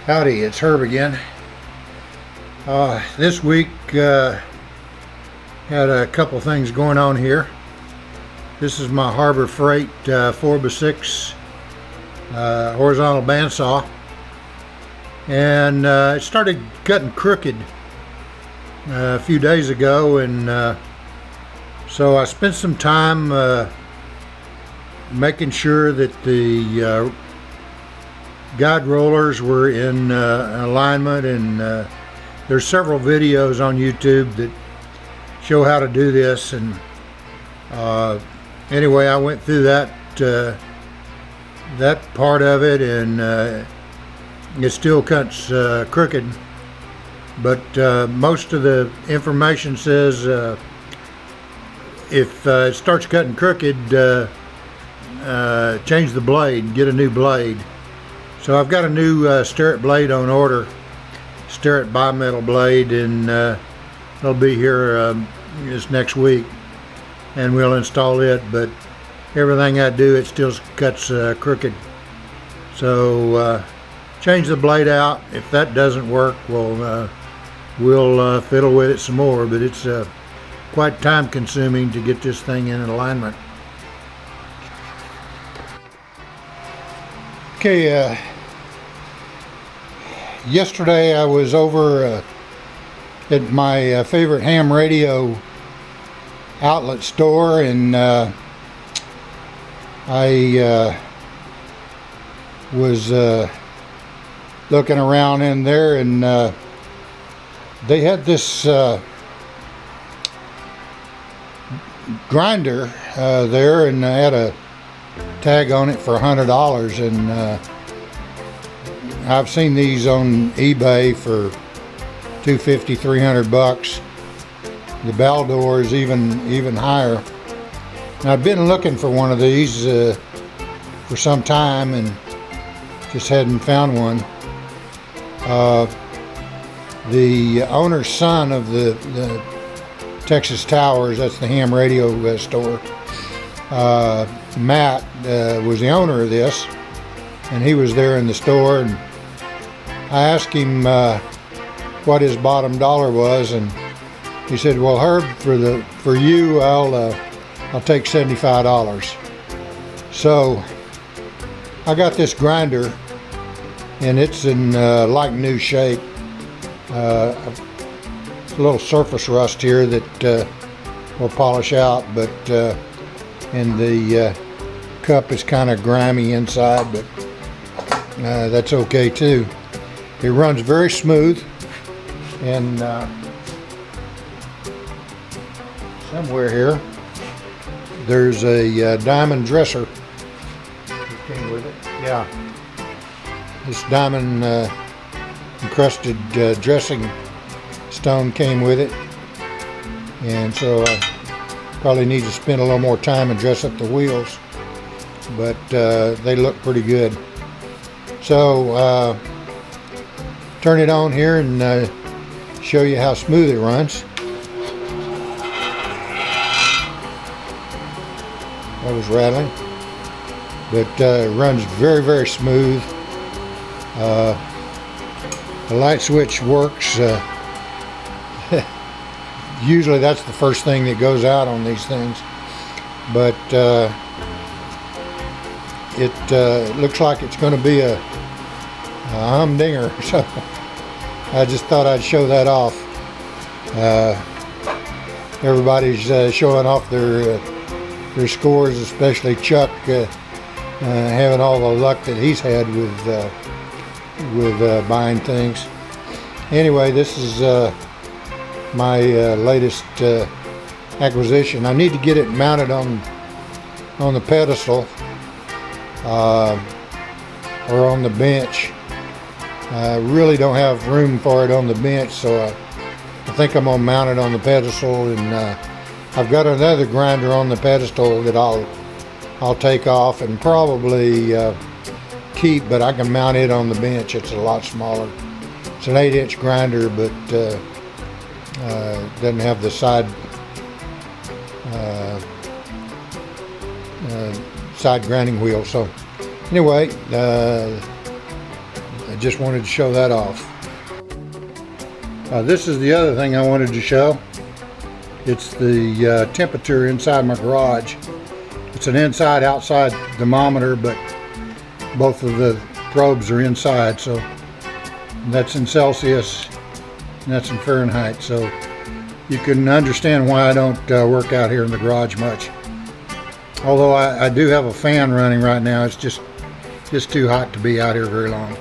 Howdy, it's Herb again. This week had a couple things going on here. This is my Harbor Freight 4x6 horizontal bandsaw, and it started cutting crooked a few days ago, and so I spent some time making sure that the guide rollers were in alignment, and there's several videos on YouTube that show how to do this, and anyway, I went through that part of it, and it still cuts crooked, but most of the information says if it starts cutting crooked, change the blade, get a new blade. So I've got a new Starrett blade on order, Starrett bimetal blade, and it'll be here this next week, and we'll install it. But everything I do, it still cuts crooked. So change the blade out. If that doesn't work, we'll fiddle with it some more. But it's quite time consuming to get this thing in alignment. Okay, yesterday I was over at my favorite ham radio outlet store, and I was looking around in there, and they had this grinder there, and I had a tag on it for $100, and I've seen these on eBay for $250, $300. The Baldor is even higher. And I've been looking for one of these for some time, and just hadn't found one. The owner's son of the Texas Towers, that's the ham radio store, Matt was the owner of this, and he was there in the store, and I asked him what his bottom dollar was, and he said, "Well, Herb, for you, I'll take $75." So I got this grinder, and it's in like new shape. A little surface rust here that will polish out, but and the cup is kind of grimy inside, but that's okay too. It runs very smooth, and somewhere here there's a diamond dresser that came with it. Yeah, this diamond encrusted dressing stone came with it, and so I probably need to spend a little more time and dress up the wheels, but they look pretty good. So turn it on here and show you how smooth it runs. That was rattling, but it runs very, very smooth. The light switch works. Usually that's the first thing that goes out on these things, but it looks like it's going to be a humdinger, so I just thought I'd show that off. Everybody's showing off their scores, especially Chuck, having all the luck that he's had with buying things. Anyway, this is my latest acquisition. I need to get it mounted on the pedestal or on the bench. I really don't have room for it on the bench, so I think I'm gonna mount it on the pedestal, and I've got another grinder on the pedestal that I'll take off and probably keep, but I can mount it on the bench. It's a lot smaller. It's an 8-inch grinder, but doesn't have the side grinding wheel. So anyway, just wanted to show that off. This is the other thing I wanted to show. It's the temperature inside my garage. It's an inside-outside thermometer, but both of the probes are inside, so that's in Celsius and that's in Fahrenheit, so you can understand why I don't work out here in the garage much. Although I do have a fan running right now, it's just too hot to be out here very long.